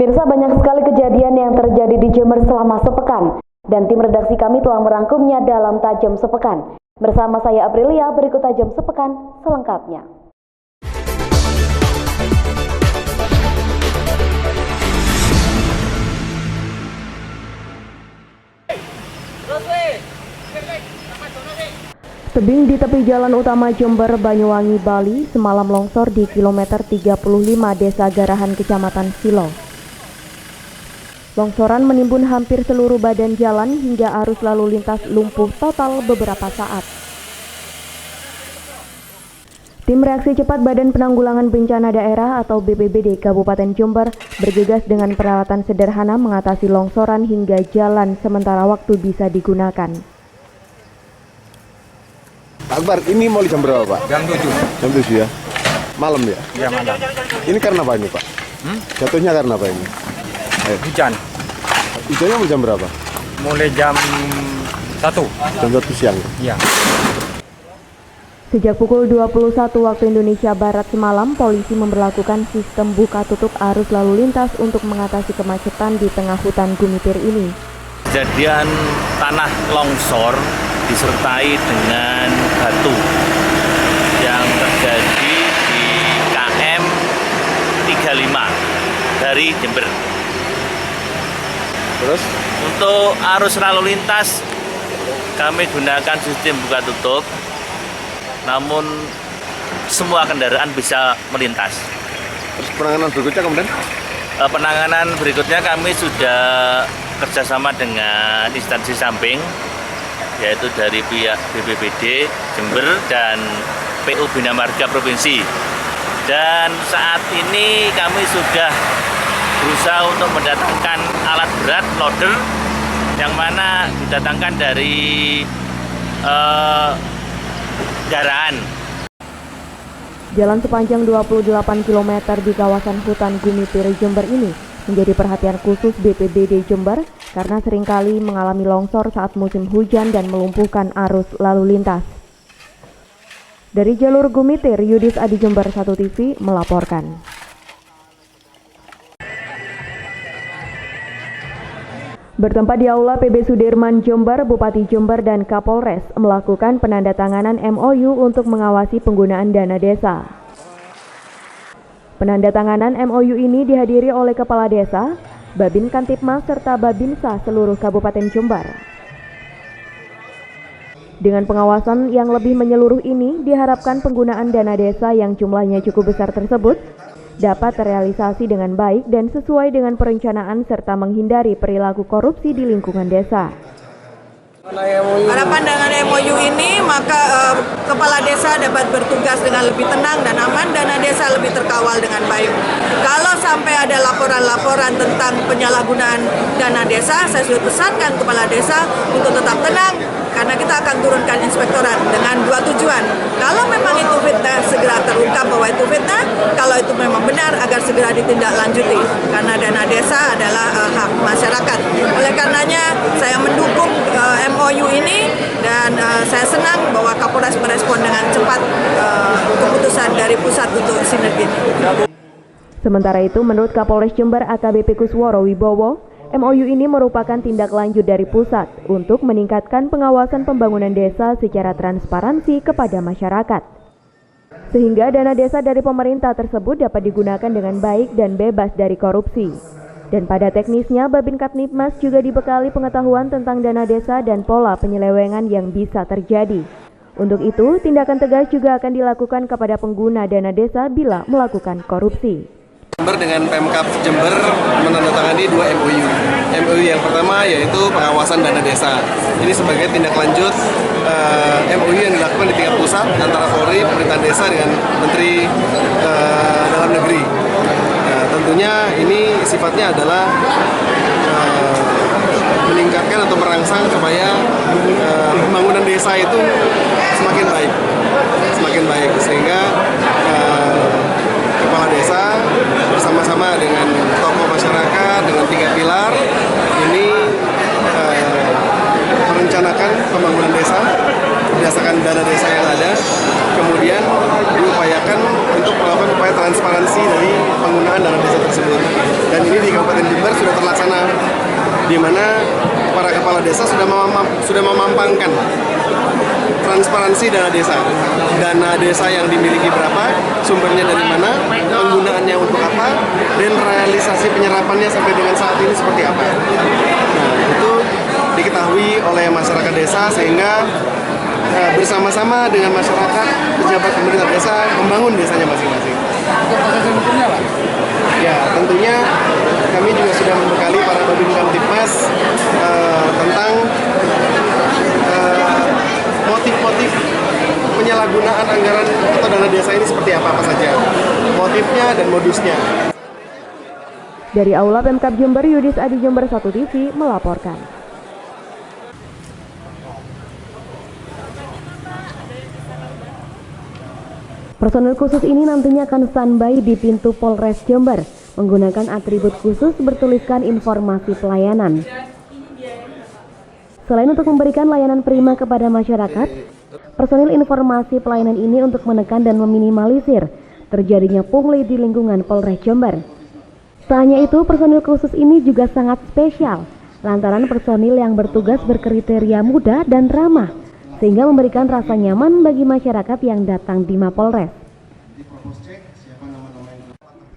Pemirsa, banyak sekali kejadian yang terjadi di Jember selama sepekan, dan tim redaksi kami telah merangkumnya dalam Tajam Sepekan. Bersama saya Aprilia, berikut Tajam Sepekan selengkapnya. Tebing di tepi jalan utama Jember, Banyuwangi, Bali semalam longsor di kilometer 35 Desa Garahan, Kecamatan Silo. Longsoran menimbun hampir seluruh badan jalan hingga arus lalu lintas lumpuh total beberapa saat. Tim Reaksi Cepat Badan Penanggulangan Bencana Daerah atau BPBD Kabupaten Jember bergegas dengan peralatan sederhana mengatasi longsoran hingga jalan sementara waktu bisa digunakan. Akbar, ini mau jam berapa, Pak? Jam 7. Jam 7 ya? Malam ya? Iya, malam. Ini karena apa ini, Pak? Jatuhnya karena apa ini? Hujan. Hujannya mau jam berapa? Mulai jam 1. Jam 1 siang? Iya. Sejak pukul 21 waktu Indonesia Barat semalam, polisi memberlakukan sistem buka tutup arus lalu lintas untuk mengatasi kemacetan di tengah hutan Gumitir ini. Kejadian tanah longsor disertai dengan batu yang terjadi di KM 35 dari Jember. Terus? Untuk arus lalu lintas kami gunakan sistem buka tutup, namun semua kendaraan bisa melintas. Terus penanganan berikutnya kemudian? Penanganan berikutnya kami sudah kerjasama dengan instansi samping, yaitu dari pihak BPBD Jember dan PU Bina Marga Provinsi. Dan saat ini kami sudah berusaha untuk mendatangkan alat berat loader yang mana didatangkan dari Garahan. Jalan sepanjang 28 km di kawasan hutan Gumitir Jember ini menjadi perhatian khusus BPBD Jember karena seringkali mengalami longsor saat musim hujan dan melumpuhkan arus lalu lintas. Dari jalur Gumitir, Yudis Adi, Jember 1 TV melaporkan. Bertempat di Aula PB Sudirman Jember, Bupati Jember dan Kapolres melakukan penandatanganan MOU untuk mengawasi penggunaan dana desa. Penandatanganan MOU ini dihadiri oleh Kepala Desa, Babin Kantipmas serta Babinsa seluruh Kabupaten Jember. Dengan pengawasan yang lebih menyeluruh ini, diharapkan penggunaan dana desa yang jumlahnya cukup besar tersebut dapat terrealisasi dengan baik dan sesuai dengan perencanaan serta menghindari perilaku korupsi di lingkungan desa. Harapan dengan MOU ini maka kepala desa dapat bertugas dengan lebih tenang dan aman, dana desa lebih terkawal dengan baik. Kalau sampai ada laporan-laporan tentang penyalahgunaan dana desa, saya sudah pesankan kepala desa untuk tetap tenang karena kita akan turunkan inspektorat dengan 2 tujuan. Kalau memang itu fitnah, segera terungkap bahwa itu fitnah. Kalau itu memang benar, agar segera ditindaklanjuti. Karena dana desa adalah hak masyarakat. Oleh karenanya, saya mendukung MOU ini dan saya senang bahwa Kapolres merespon dengan cepat keputusan dari pusat untuk sinergi. Sementara itu, menurut Kapolres Jember AKBP Kusworo Wibowo, MOU ini merupakan tindak lanjut dari pusat untuk meningkatkan pengawasan pembangunan desa secara transparansi kepada masyarakat. Sehingga dana desa dari pemerintah tersebut dapat digunakan dengan baik dan bebas dari korupsi. Dan pada teknisnya, Babin Kantipmas juga dibekali pengetahuan tentang dana desa dan pola penyelewengan yang bisa terjadi. Untuk itu, tindakan tegas juga akan dilakukan kepada pengguna dana desa bila melakukan korupsi. Jember dengan Pemkab Jember menandatangani 2 MOU. MOU yang pertama yaitu pengawasan dana desa. Ini sebagai tindak lanjut MOU yang dilakukan di tingkat pusat antara Polri, Pemerintahan Desa dengan Menteri Dalam Negeri. Nah, tentunya ini sifatnya adalah meningkatkan atau merangsang supaya pembangunan desa itu semakin baik sehingga kepala desa bersama-sama dengan tokoh masyarakat dengan 3 pilar ini merencanakan pembangunan desa berdasarkan dana desa yang ada, kemudian diupayakan untuk melakukan upaya transparansi transparansi dari penggunaan dana desa tersebut. Dan ini di Kabupaten Jember sudah terlaksana, di mana para kepala desa sudah memampangkan transparansi dana desa. Dana desa yang dimiliki berapa, sumbernya dari mana, penggunaannya untuk apa, dan realisasi penyerapannya sampai dengan saat ini seperti apa. Nah, itu diketahui oleh masyarakat desa sehingga bersama-sama dengan masyarakat, pejabat pemerintah desa membangun desanya masing-masing. Ya, tentunya kami juga sudah membekali para Babin Kamtipmas tentang motif-motif penyalahgunaan anggaran atau dana desa ini seperti apa saja, motifnya dan modusnya. Dari Aula Pemkab Jember, Yudis Adi, Jember 1 TV melaporkan. Personel khusus ini nantinya akan standby di pintu Polres Jember menggunakan atribut khusus bertuliskan informasi pelayanan. Selain untuk memberikan layanan prima kepada masyarakat, personil informasi pelayanan ini untuk menekan dan meminimalisir terjadinya pungli di lingkungan Polres Jember. Tak hanya itu, personil khusus ini juga sangat spesial lantaran personil yang bertugas berkriteria muda dan ramah, sehingga memberikan rasa nyaman bagi masyarakat yang datang di Mapolres.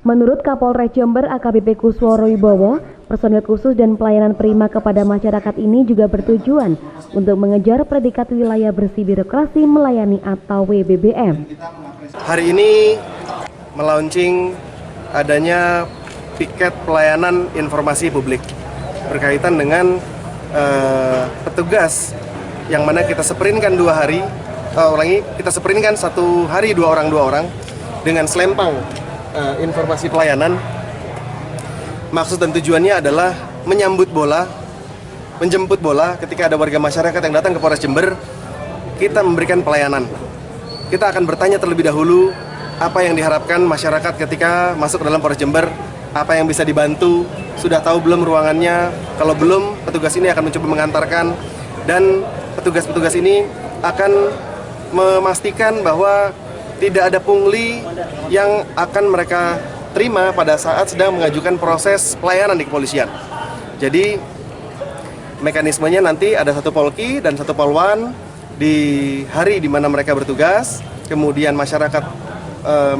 Menurut Kapolres Jember AKBP Kusworo Wibowo, personil khusus dan pelayanan prima kepada masyarakat ini juga bertujuan untuk mengejar predikat wilayah bersih birokrasi melayani atau WBBM. Hari ini melaunching adanya piket pelayanan informasi publik berkaitan dengan petugas yang mana kita sprintkan 2 hari, kita sprintkan 1 hari 2 orang dengan selempang informasi pelayanan. Maksud dan tujuannya adalah menjemput bola ketika ada warga masyarakat yang datang ke Polres Jember, kita memberikan pelayanan. Kita akan bertanya terlebih dahulu apa yang diharapkan masyarakat ketika masuk ke dalam Polres Jember, apa yang bisa dibantu, sudah tahu belum ruangannya, kalau belum petugas ini akan mencoba mengantarkan, dan petugas-petugas ini akan memastikan bahwa tidak ada pungli yang akan mereka terima pada saat sedang mengajukan proses pelayanan di kepolisian. Jadi mekanismenya nanti ada 1 polki dan 1 polwan di hari di mana mereka bertugas, kemudian masyarakat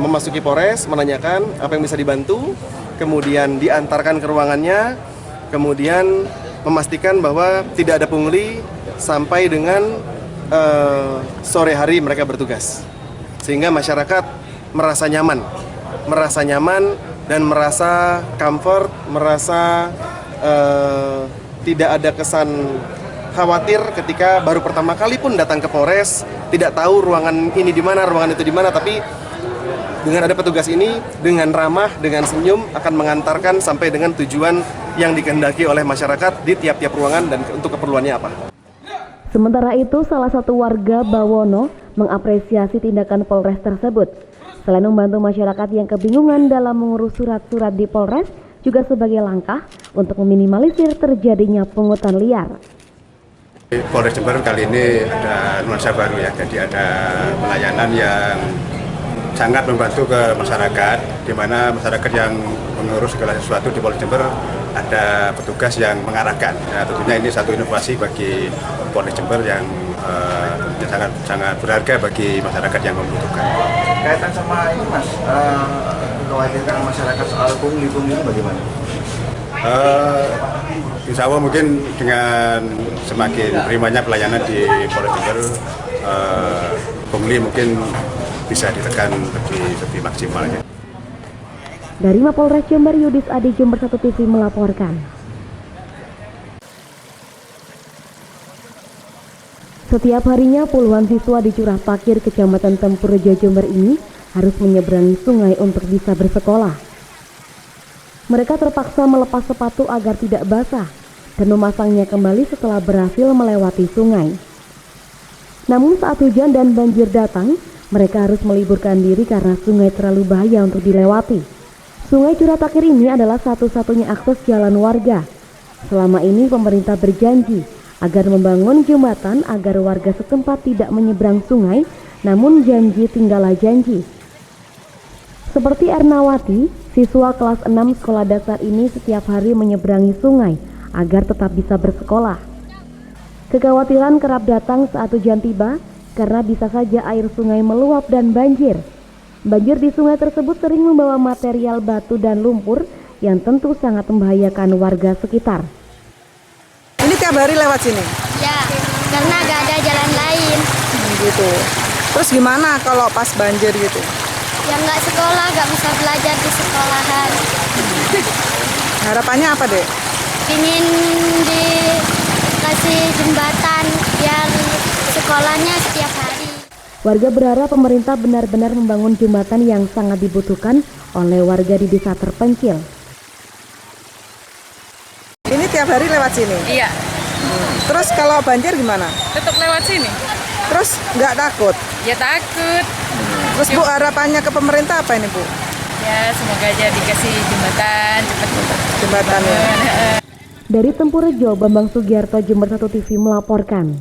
memasuki Polres menanyakan apa yang bisa dibantu, kemudian diantarkan ke ruangannya, kemudian memastikan bahwa tidak ada pungli sampai dengan sore hari mereka bertugas. Sehingga masyarakat merasa nyaman dan merasa comfort, merasa tidak ada kesan khawatir ketika baru pertama kali pun datang ke Polres, tidak tahu ruangan ini di mana, ruangan itu di mana, tapi dengan ada petugas ini, dengan ramah, dengan senyum akan mengantarkan sampai dengan tujuan yang dikehendaki oleh masyarakat di tiap-tiap ruangan dan untuk keperluannya apa. Sementara itu, salah satu warga Bawono mengapresiasi tindakan Polres tersebut. Selain membantu masyarakat yang kebingungan dalam mengurus surat-surat di Polres, juga sebagai langkah untuk meminimalisir terjadinya pungutan liar. Polres Jember kali ini ada nuansa baru ya, jadi ada pelayanan yang sangat membantu ke masyarakat, di mana masyarakat yang mengurus segala sesuatu di Polres Jember ada petugas yang mengarahkan. Nah, tentunya ini satu inovasi bagi Polres Jember yang sangat berharga bagi masyarakat yang membutuhkan. Kaitan sama ini Mas, mengkhawatirkan masyarakat soal pungli-pungli bagaimana? Insya Allah mungkin dengan semakin primanya pelayanan di Polres Jember, pungli mungkin bisa ditekan lebih maksimalnya. Dari Mapolres Jember, Yudis Adi, Jember 1 TV melaporkan. Setiap harinya puluhan siswa di Curah Pakir, Kecamatan Tempurrejo, Jember ini harus menyeberangi sungai untuk bisa bersekolah. Mereka terpaksa melepas sepatu agar tidak basah dan memasangnya kembali setelah berhasil melewati sungai. Namun saat hujan dan banjir datang, mereka harus meliburkan diri karena sungai terlalu bahaya untuk dilewati. Sungai Curah Pakir ini adalah satu-satunya akses jalan warga. Selama ini pemerintah berjanji agar membangun jembatan agar warga setempat tidak menyeberang sungai, namun janji tinggallah janji. Seperti Ernawati, siswa kelas 6 sekolah dasar ini setiap hari menyeberangi sungai agar tetap bisa bersekolah. Kekhawatiran kerap datang saat hujan tiba karena bisa saja air sungai meluap dan banjir. Banjir di sungai tersebut sering membawa material batu dan lumpur yang tentu sangat membahayakan warga sekitar. Ini tiap hari lewat sini? Ya, karena gak ada jalan lain. Gitu. Terus gimana kalau pas banjir gitu? Yang nggak sekolah, nggak bisa belajar di sekolahan. Harapannya apa, Dek? Ingin dikasih jembatan biar sekolahnya setiap hari. Warga berharap pemerintah benar-benar membangun jembatan yang sangat dibutuhkan oleh warga di desa terpencil. Ini tiap hari lewat sini? Iya. Terus kalau banjir gimana? Tetap lewat sini. Terus nggak takut? Ya takut. Terus Bu, harapannya ke pemerintah apa ini, Bu? Ya semoga aja dikasih jembatan cepat-cepat. Jembatannya. Dari Tempurejo, Bambang Sugiarto, Jember 1 TV melaporkan.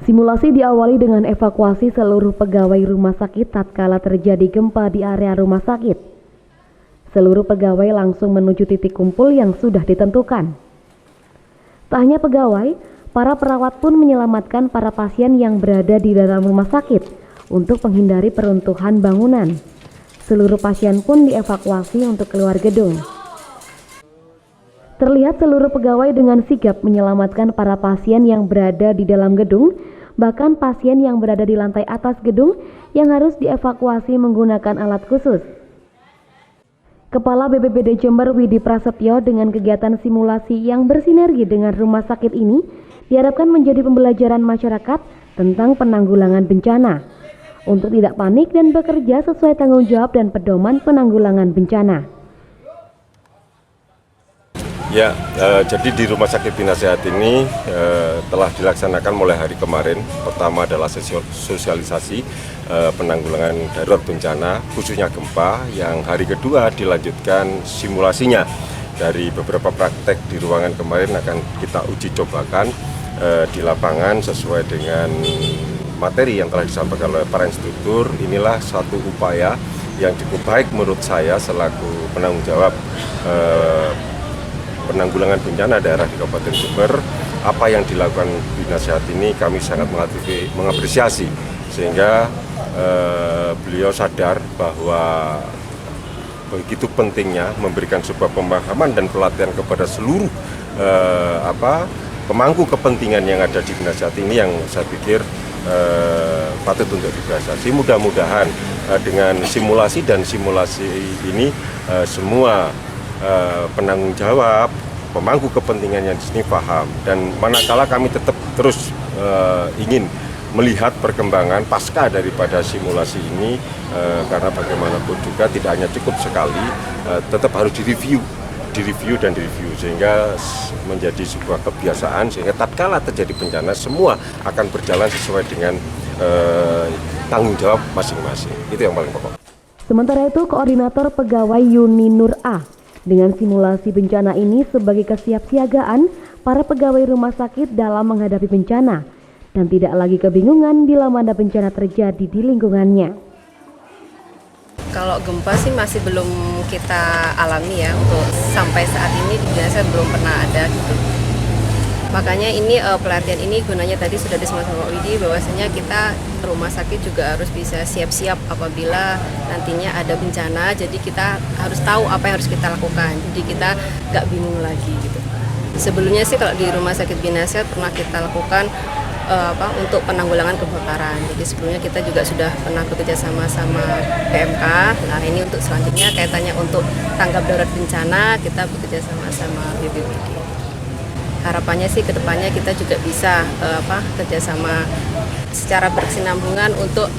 Simulasi diawali dengan evakuasi seluruh pegawai rumah sakit tatkala terjadi gempa di area rumah sakit. Seluruh pegawai langsung menuju titik kumpul yang sudah ditentukan. Tak hanya pegawai, para perawat pun menyelamatkan para pasien yang berada di dalam rumah sakit untuk menghindari peruntuhan bangunan. Seluruh pasien pun dievakuasi untuk keluar gedung. Terlihat seluruh pegawai dengan sigap menyelamatkan para pasien yang berada di dalam gedung, bahkan pasien yang berada di lantai atas gedung yang harus dievakuasi menggunakan alat khusus. Kepala BPBD Jember Widi Prasetyo dengan kegiatan simulasi yang bersinergi dengan rumah sakit ini diharapkan menjadi pembelajaran masyarakat tentang penanggulangan bencana untuk tidak panik dan bekerja sesuai tanggung jawab dan pedoman penanggulangan bencana. Ya, jadi di Rumah Sakit Bina Sehat ini telah dilaksanakan mulai hari kemarin. Pertama adalah sosialisasi penanggulangan darurat bencana, khususnya gempa. Yang hari kedua dilanjutkan simulasinya. Dari beberapa praktek di ruangan kemarin akan kita uji cobakan di lapangan sesuai dengan materi yang telah disampaikan oleh para instruktur. Inilah satu upaya yang cukup baik menurut saya selaku penanggung jawab penanggulangan bencana daerah di Kabupaten Jember. Apa yang dilakukan Bina Sehat ini kami sangat mengapresiasi, sehingga beliau sadar bahwa begitu pentingnya memberikan sebuah pemahaman dan pelatihan kepada seluruh pemangku kepentingan yang ada di Bina Sehat ini, yang saya pikir patut untuk diapresiasi. Mudah-mudahan dengan simulasi ini semua penanggung jawab, pemangku kepentingan yang di sini paham, dan manakala kami tetap terus ingin melihat perkembangan pasca daripada simulasi ini, karena bagaimanapun juga tidak hanya cukup sekali, tetap harus direview sehingga menjadi sebuah kebiasaan, sehingga tatkala terjadi bencana semua akan berjalan sesuai dengan tanggung jawab masing-masing. Itu yang paling pokok. Sementara itu, Koordinator Pegawai Yuni Nur A dengan simulasi bencana ini sebagai kesiapsiagaan para pegawai rumah sakit dalam menghadapi bencana dan tidak lagi kebingungan bila mana bencana terjadi di lingkungannya. Kalau gempa sih masih belum kita alami ya, untuk sampai saat ini biasa belum pernah ada gitu. Makanya ini pelatihan ini gunanya tadi sudah disebutkan Pak Widi, bahwasanya kita rumah sakit juga harus bisa siap-siap apabila nantinya ada bencana. Jadi kita harus tahu apa yang harus kita lakukan. Jadi kita nggak bingung lagi gitu. Sebelumnya sih kalau di Rumah Sakit Bina Sehat pernah kita lakukan untuk penanggulangan kebakaran. Jadi sebelumnya kita juga sudah pernah bekerja sama PMK. Nah ini untuk selanjutnya kaitannya untuk tanggap darurat bencana, kita bekerja sama BPBD. Harapannya sih kedepannya kita juga bisa kerjasama secara berkesinambungan untuk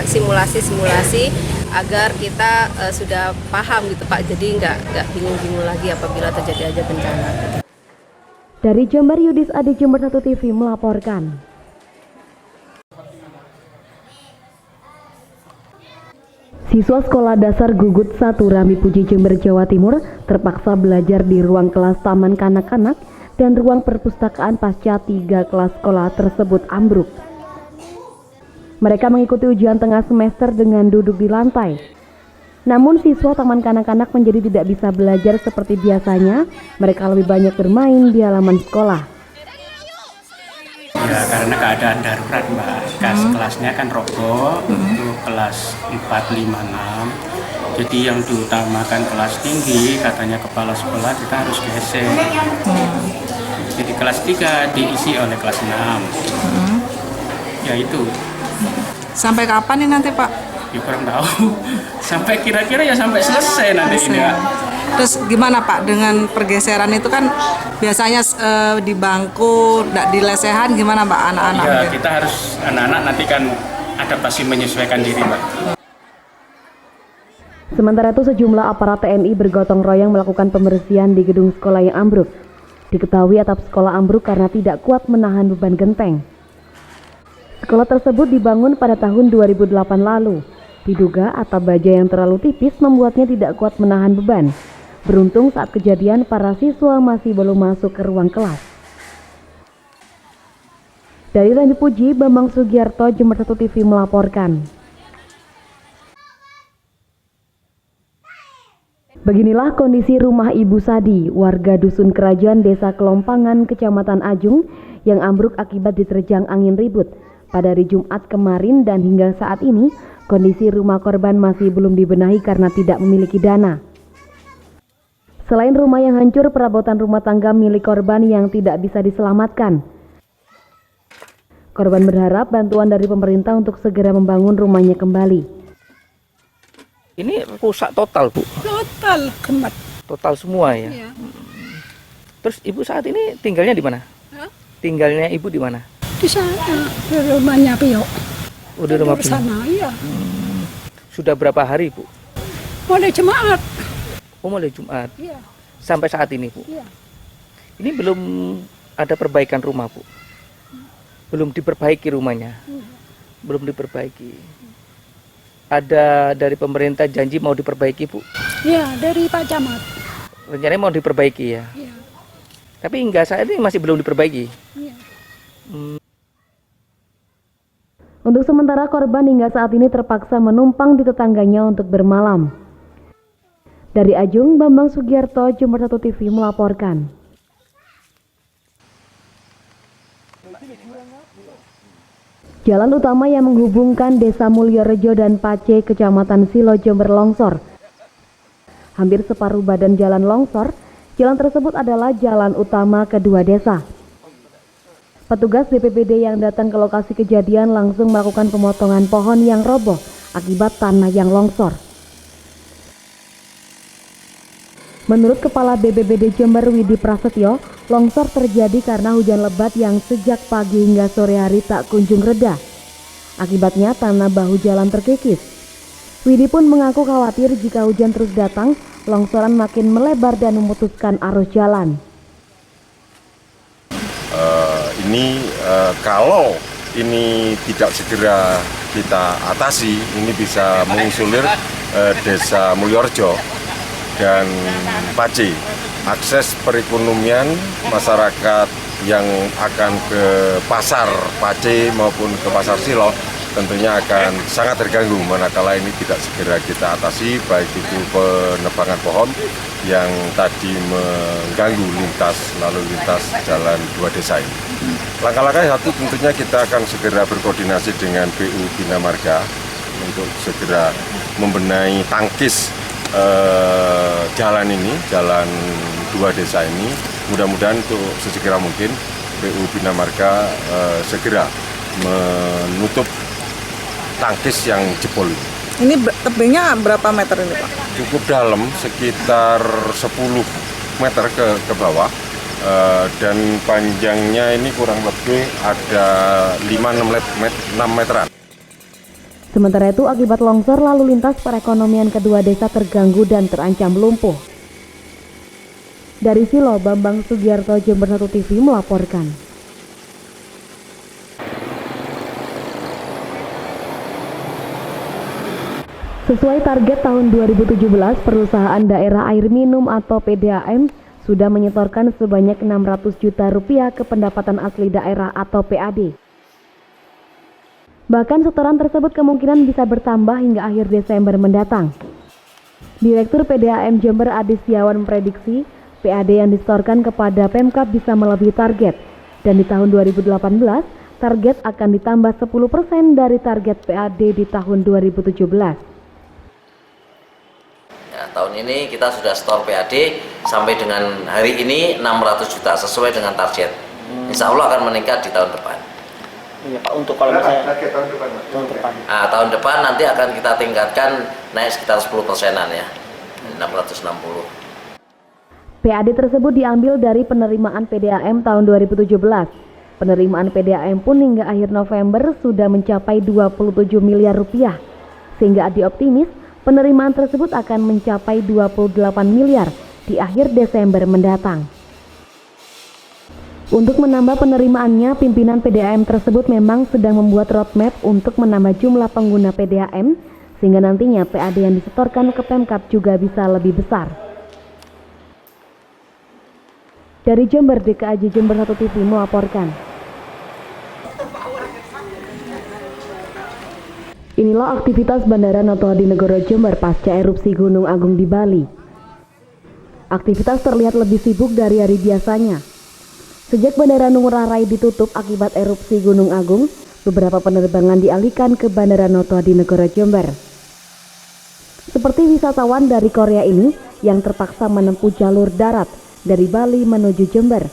simulasi agar kita sudah paham gitu Pak, jadi nggak bingung-bingung lagi apabila terjadi aja bencana. Dari Jember, Yudis Adi, Jember 1 TV melaporkan. Siswa sekolah dasar Gugut 1 Rami Puji Jember, Jawa Timur terpaksa belajar di ruang kelas taman kanak-kanak dan ruang perpustakaan pasca 3 kelas sekolah tersebut ambruk. Mereka mengikuti ujian tengah semester dengan duduk di lantai. Namun siswa taman kanak-kanak menjadi tidak bisa belajar seperti biasanya. Mereka lebih banyak bermain di halaman sekolah. Ya karena keadaan darurat Mbak, kelasnya kan roboh untuk kelas 4, 5, 6. Jadi yang diutamakan kelas tinggi, katanya kepala sekolah kita harus geser. Jadi kelas 3 diisi oleh kelas 6. Ya itu. Sampai kapan nih nanti Pak? Ya kurang tahu. Sampai kira-kira ya sampai selesai nanti ini ya. Terus gimana Pak dengan pergeseran itu kan biasanya di bangku, di lesehan gimana Pak anak-anak? Ya kita harus anak-anak nanti kan adaptasi menyesuaikan diri Mbak. Sementara itu sejumlah aparat TNI bergotong royong melakukan pembersihan di gedung sekolah yang ambruk. Diketahui atap sekolah ambruk karena tidak kuat menahan beban genteng. Sekolah tersebut dibangun pada tahun 2008 lalu. Diduga atap baja yang terlalu tipis membuatnya tidak kuat menahan beban. Beruntung saat kejadian para siswa masih belum masuk ke ruang kelas. Dari Randy Puji, Bambang Sugiarto, Jember 1 TV melaporkan. Beginilah kondisi rumah Ibu Sadi, warga Dusun Kerajaan, Desa Kelompangan, Kecamatan Ajung, yang ambruk akibat diterjang angin ribut pada hari Jumat kemarin, dan hingga saat ini kondisi rumah korban masih belum dibenahi karena tidak memiliki dana. Selain rumah yang hancur, perabotan rumah tangga milik korban yang tidak bisa diselamatkan. Korban berharap bantuan dari pemerintah untuk segera membangun rumahnya kembali. Ini rusak total, Bu? Total, kemat. Total semua ya? Iya. Terus Ibu saat ini tinggalnya di mana? Hah? Tinggalnya Ibu di mana? Di sana, di rumahnya Pio. Oh, di rumah Pio? Sana, iya. Sudah berapa hari, Bu? Mulai Jumat. Oh, mulai Jumat? Iya. Sampai saat ini, Bu? Iya. Ini belum ada perbaikan rumah, Bu? Belum diperbaiki rumahnya? Belum diperbaiki. Ada dari pemerintah janji mau diperbaiki, Bu? Iya, dari Pak Camat. Rencananya mau diperbaiki ya? Iya. Tapi hingga saat ini masih belum diperbaiki? Iya. Untuk sementara korban hingga saat ini terpaksa menumpang di tetangganya untuk bermalam. Dari Ajung, Bambang Sugiarto, Jember 1 TV melaporkan. Jalan utama yang menghubungkan Desa Mulyorejo dan Pace, Kecamatan Silo, Jember longsor. Hampir separuh badan jalan longsor. Jalan tersebut adalah jalan utama kedua desa. Petugas BPBD yang datang ke lokasi kejadian langsung melakukan pemotongan pohon yang roboh akibat tanah yang longsor. Menurut Kepala BPBD Jember Widi Prasetyo, longsor terjadi karena hujan lebat yang sejak pagi hingga sore hari tak kunjung reda. Akibatnya tanah bahu jalan terkikis. Widi pun mengaku khawatir jika hujan terus datang, longsoran makin melebar dan memutuskan arus jalan. Kalau ini tidak segera kita atasi, ini bisa mengisolir Desa Mulyorejo dan Pace. Akses perekonomian masyarakat yang akan ke pasar Pace maupun ke pasar Silo tentunya akan sangat terganggu manakala ini tidak segera kita atasi, baik itu penebangan pohon yang tadi mengganggu lalu lintas jalan dua desa ini. Langkah-langkah satu tentunya kita akan segera berkoordinasi dengan PU Bina Marga untuk segera membenahi tangkis jalan ini, jalan dua desa ini. Mudah-mudahan untuk sesegera mungkin PU Bina Marga segera menutup tangkis yang jebol. Ini tebingnya berapa meter ini Pak? Cukup dalam, sekitar 10 meter ke bawah, dan panjangnya ini kurang lebih ada 5-6 meteran. Sementara itu akibat longsor lalu lintas perekonomian kedua desa terganggu dan terancam lumpuh. Dari Silo, Bambang Sugiarto, Jember 1 TV melaporkan. Sesuai target tahun 2017, perusahaan daerah air minum atau PDAM sudah menyetorkan sebanyak 600 juta rupiah ke pendapatan asli daerah atau PAD. Bahkan setoran tersebut kemungkinan bisa bertambah hingga akhir Desember mendatang. Direktur PDAM Jember Adi Setiawan memprediksi PAD yang disetorkan kepada Pemkab bisa melebihi target, dan di tahun 2018 target akan ditambah 10% dari target PAD di tahun 2017. Ya, tahun ini kita sudah setor PAD sampai dengan hari ini 600 juta sesuai dengan target. Insya Allah akan meningkat di tahun depan. Iya Pak, untuk kalau misalnya Tahun depan nanti akan kita tingkatkan naik sekitar 10%-an ya, 660. PAD tersebut diambil dari penerimaan PDAM tahun 2017. Penerimaan PDAM pun hingga akhir November sudah mencapai 27 miliar rupiah. Sehingga Adi optimis penerimaan tersebut akan mencapai 28 miliar di akhir Desember mendatang. Untuk menambah penerimaannya, pimpinan PDAM tersebut memang sedang membuat roadmap untuk menambah jumlah pengguna PDAM, sehingga nantinya PAD yang disetorkan ke Pemkab juga bisa lebih besar. Dari Jember, DKAJ Jember 1 TV melaporkan. Inilah aktivitas Bandara Noto Hadinegoro Jember pasca erupsi Gunung Agung di Bali. Aktivitas terlihat lebih sibuk dari hari biasanya. Sejak Bandara Ngurah Rai ditutup akibat erupsi Gunung Agung, beberapa penerbangan dialihkan ke Bandara Noto Hadinegoro Jember. Seperti wisatawan dari Korea ini yang terpaksa menempuh jalur darat dari Bali menuju Jember.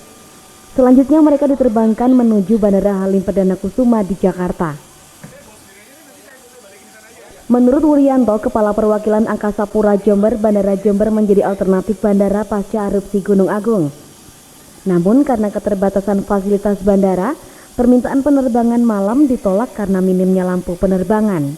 Selanjutnya mereka diterbangkan menuju Bandara Halim Perdana Kusuma di Jakarta. Menurut Wuryanto, Kepala Perwakilan Angkasa Pura Jember, Bandara Jember menjadi alternatif bandara pasca erupsi Gunung Agung. Namun karena keterbatasan fasilitas bandara, permintaan penerbangan malam ditolak karena minimnya lampu penerbangan.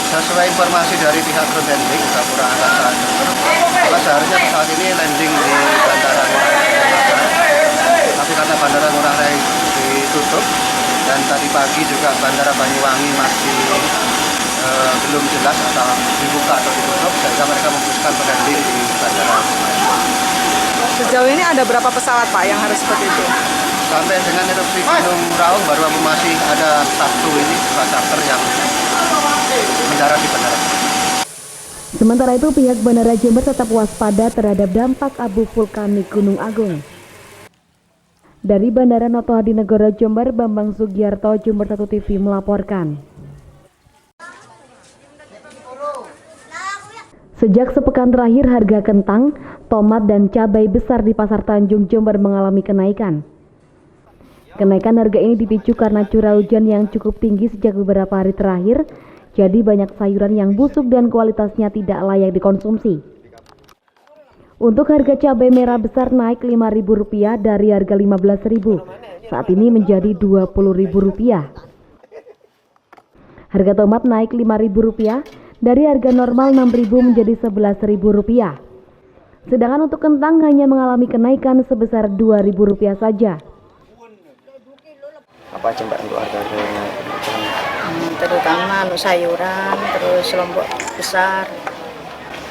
Sesuai informasi dari pihak ground handling Gapura Angkasa Jember, seharusnya pesawat ini landing di Bandara Ngurah Rai, tapi karena Bandara Ngurah Rai ditutup dan tadi pagi juga Bandara Banyuwangi masih belum jelas atau dibuka atau ditutup, sehingga mereka memutuskan landing di Bandara. Sejauh ini ada berapa pesawat Pak yang harus seperti itu? Sampai dengan erupsi Gunung Raung baru masih ada satu charter yang mendarat di bandara. Sementara itu pihak Bandara Jember tetap waspada terhadap dampak abu vulkanik Gunung Agung. Dari Bandara Noto Hadinegoro Jember, Bambang Sugiarto, Jember 1 TV melaporkan. Sejak sepekan terakhir harga kentang, tomat dan cabai besar di Pasar Tanjung Jember mengalami kenaikan. Kenaikan harga ini dipicu karena curah hujan yang cukup tinggi sejak beberapa hari terakhir, jadi banyak sayuran yang busuk dan kualitasnya tidak layak dikonsumsi. Untuk harga cabai merah besar naik Rp5.000 dari harga Rp15.000, saat ini menjadi Rp20.000. Harga tomat naik Rp5.000 dari harga normal Rp6.000 menjadi Rp11.000. Sedangkan untuk kentang hanya mengalami kenaikan sebesar Rp2.000 saja. Apa aja Mbak untuk harga-harganya? Terutama sayuran, terus lombok besar,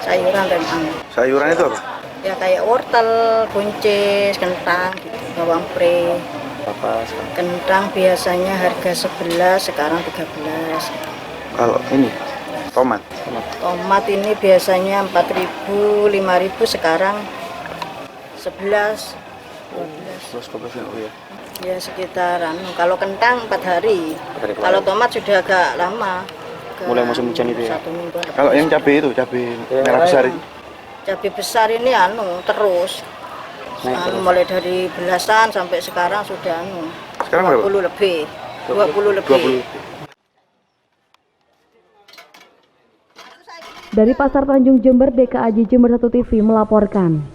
sayuran dan Sayuran itu apa? Ya kayak wortel, buncis, kentang, bawang pre. Kentang biasanya harga 11, sekarang 13. Kalau ini tomat? Tomat ini biasanya 4.000, 5.000, sekarang 11, 12. Ya. Ya sekitar, kalau kentang 4 hari, kalau tomat sudah agak lama. Mulai musim hujan itu ya? 1 minggu. Kalau yang cabai itu, cabai merah besar itu? Cabai besar ini terus. Mulai dari belasan sampai sekarang sudah Sekarang 20 lebih. 20 lebih. Dari Pasar Tanjung Jember, DKAJ Jember 1 TV melaporkan.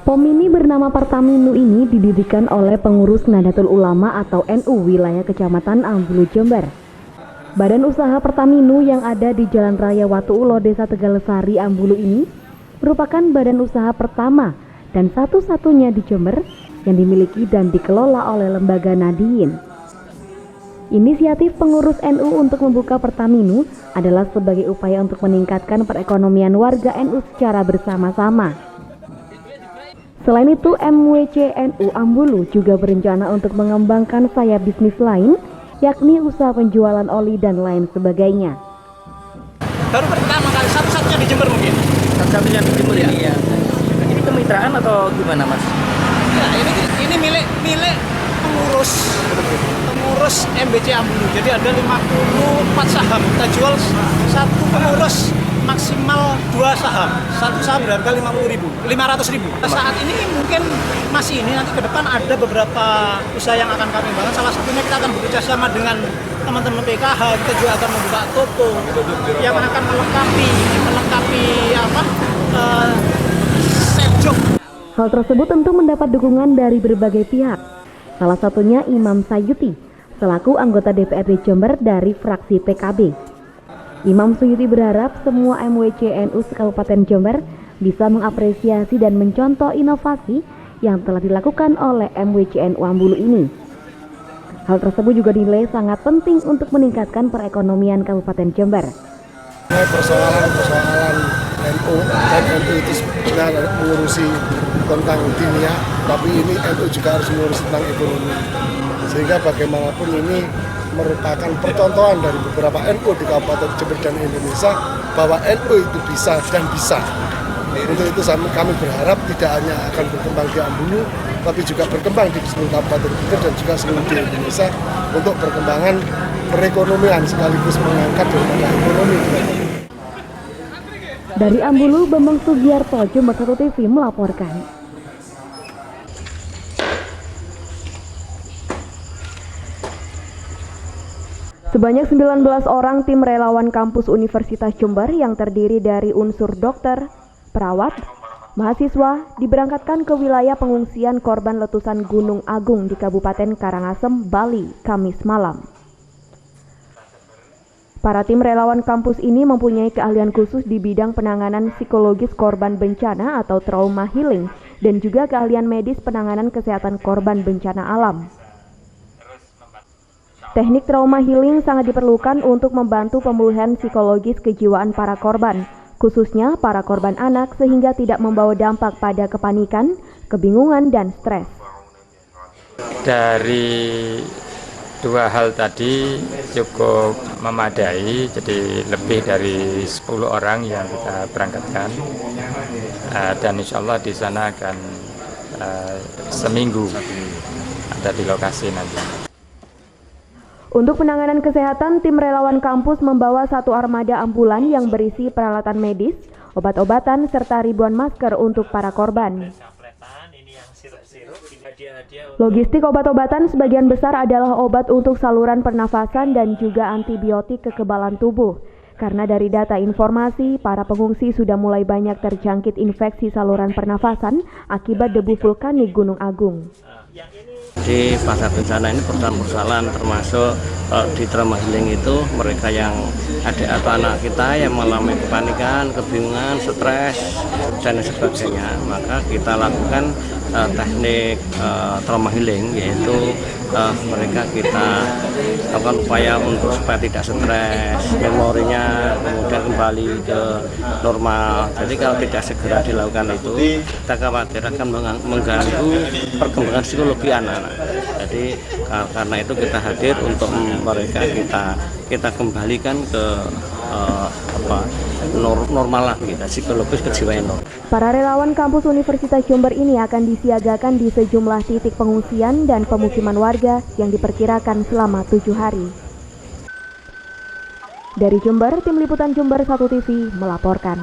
POM mini bernama Pertaminu ini didirikan oleh pengurus Nahdlatul Ulama atau NU wilayah Kecamatan Ambulu Jember. Badan usaha Pertaminu yang ada di Jalan Raya Watu Ulo, Desa Tegalesari, Ambulu ini merupakan badan usaha pertama dan satu-satunya di Jember yang dimiliki dan dikelola oleh lembaga Nahdiyin. Inisiatif pengurus NU untuk membuka Pertaminu adalah sebagai upaya untuk meningkatkan perekonomian warga NU secara bersama-sama. Selain itu, MWCNU Ambulu juga berencana untuk mengembangkan sayap bisnis lain, yakni usaha penjualan oli dan lain sebagainya. Baru pertama kali, satu-satunya di Jember mungkin. Satu-satunya di Jember ya? Iya. Ini kemitraan atau gimana, Mas? Ya, ini milik pengurus MBC Ambulu. Jadi ada 54 saham. Kita jual satu pengurus maksimal 2 saham. Satu saham berharga 500.000. Saat ini mungkin masih ini, nanti ke depan ada beberapa usaha yang akan kami bangun. Salah satunya kita akan bekerja sama dengan teman-teman PKH. Kita juga akan membuka toko yang akan melengkapi Sepjok. Hal tersebut tentu mendapat dukungan dari berbagai pihak. Salah satunya Imam Sayuti, selaku anggota DPRD Jember dari fraksi PKB. Imam Sayuti berharap semua MWCNU se-Kabupaten Jember bisa mengapresiasi dan mencontoh inovasi yang telah dilakukan oleh MWCNU Ambulu ini. Hal tersebut juga dinilai sangat penting untuk meningkatkan perekonomian Kabupaten Jember. Persoalan NU dan NU itu sebenarnya mengurusi tentang dunia, tapi ini NU juga harus mengurusi tentang ekonomi. Sehingga bagaimanapun ini merupakan percontohan dari beberapa NU di Kabupaten Jember dan Indonesia bahwa NU itu bisa dan bisa. Untuk itu kami berharap tidak hanya akan berkembang di Ambulu, tapi juga berkembang di seluruh Kabupaten Jember dan juga seluruh di Indonesia untuk perkembangan perekonomian sekaligus mengangkat daripada ekonomi. Dari Ambulu, Bambang Sugiarto, Jember 1 TV melaporkan. Sebanyak 19 orang tim relawan kampus Universitas Jember yang terdiri dari unsur dokter, perawat, mahasiswa diberangkatkan ke wilayah pengungsian korban letusan Gunung Agung di Kabupaten Karangasem, Bali, Kamis malam. Para tim relawan kampus ini mempunyai keahlian khusus di bidang penanganan psikologis korban bencana atau trauma healing dan juga keahlian medis penanganan kesehatan korban bencana alam. Teknik trauma healing sangat diperlukan untuk membantu pemulihan psikologis kejiwaan para korban, khususnya para korban anak sehingga tidak membawa dampak pada kepanikan, kebingungan, dan stres. Dari dua hal tadi cukup memadai, jadi lebih dari 10 orang yang kita berangkatkan dan insya Allah di sana akan seminggu ada di lokasi nanti. Untuk penanganan kesehatan, tim relawan kampus membawa 1 armada ambulan yang berisi peralatan medis, obat-obatan, serta ribuan masker untuk para korban. Logistik obat-obatan sebagian besar adalah obat untuk saluran pernafasan dan juga antibiotik kekebalan tubuh. Karena dari data informasi, para pengungsi sudah mulai banyak terjangkit infeksi saluran pernafasan akibat debu vulkanik Gunung Agung. Di pasar bencana ini persoalan termasuk di trauma healing itu mereka yang ada atau anak kita yang mengalami kepanikan, kebingungan, stres dan sebagainya, maka kita lakukan teknik trauma healing, yaitu mereka kita lakukan upaya untuk supaya tidak stres, memorinya kemudian kembali ke normal. Jadi kalau tidak segera dilakukan itu, kita khawatir akan mengganggu perkembangan psikologi anak-anak. Jadi karena itu kita hadir untuk mereka kita kembalikan ke normal lah, kita psikologis kejiwaan normal. Para relawan kampus Universitas Jember ini akan disiagakan di sejumlah titik pengungsian dan pemukiman warga yang diperkirakan selama 7 hari. Dari Jember, Tim Liputan Jember 1 TV melaporkan.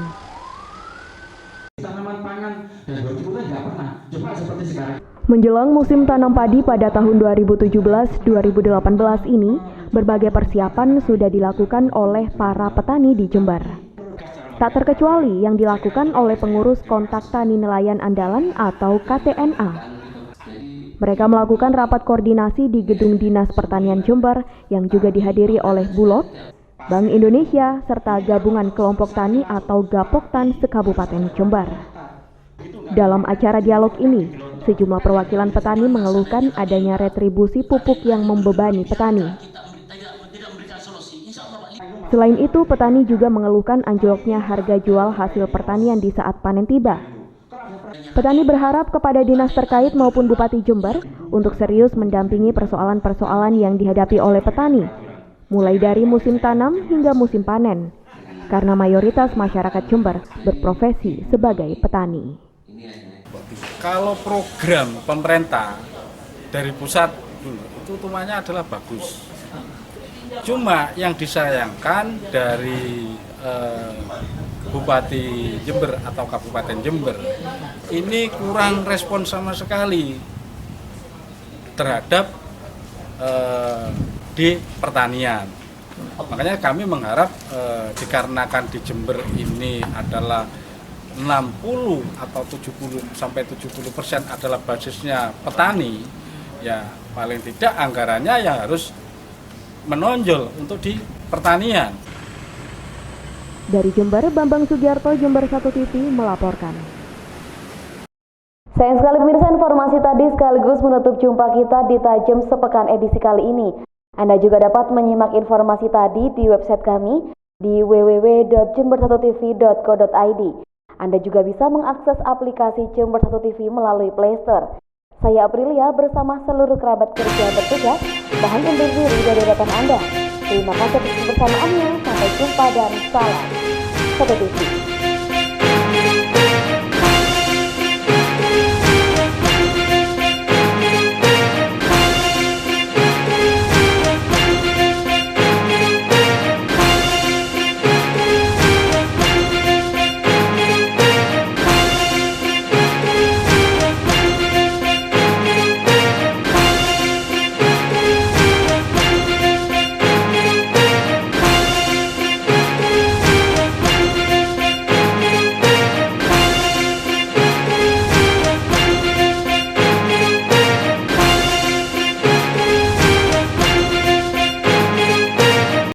Menjelang musim tanam padi pada tahun 2017-2018 ini, berbagai persiapan sudah dilakukan oleh para petani di Jember. Tak terkecuali yang dilakukan oleh pengurus Kontak Tani Nelayan Andalan atau KTNA. Mereka melakukan rapat koordinasi di Gedung Dinas Pertanian Jember yang juga dihadiri oleh Bulog, Bank Indonesia, serta Gabungan Kelompok Tani atau Gapoktan se-Kabupaten Jember. Dalam acara dialog ini, sejumlah perwakilan petani mengeluhkan adanya retribusi pupuk yang membebani petani. Selain itu, petani juga mengeluhkan anjloknya harga jual hasil pertanian di saat panen tiba. Petani berharap kepada dinas terkait maupun Bupati Jember untuk serius mendampingi persoalan-persoalan yang dihadapi oleh petani, mulai dari musim tanam hingga musim panen, karena mayoritas masyarakat Jember berprofesi sebagai petani. Kalau program pemerintah dari pusat dulu itu utamanya adalah bagus. Cuma yang disayangkan dari Bupati Jember atau Kabupaten Jember ini kurang respon sama sekali terhadap di pertanian. Makanya kami mengharap dikarenakan di Jember ini adalah 60 atau 70 sampai 70% adalah basisnya petani, ya paling tidak anggarannya yang harus menonjol untuk di pertanian. Dari Jember, Bambang Sugiarto, Jember 1 TV melaporkan. Sayang sekali pemirsa, informasi tadi sekaligus menutup jumpa kita di Tajam Sepekan edisi kali ini. Anda juga dapat menyimak informasi tadi di website kami di www.jember1tv.co.id. Anda juga bisa mengakses aplikasi Jember 1 TV melalui Play Store. Saya Aprilia bersama seluruh kerabat kerja bertugas bahan undur diri dari rekan Anda. Terima kasih atas kebersamaannya. Sampai jumpa dan salam 1 TV.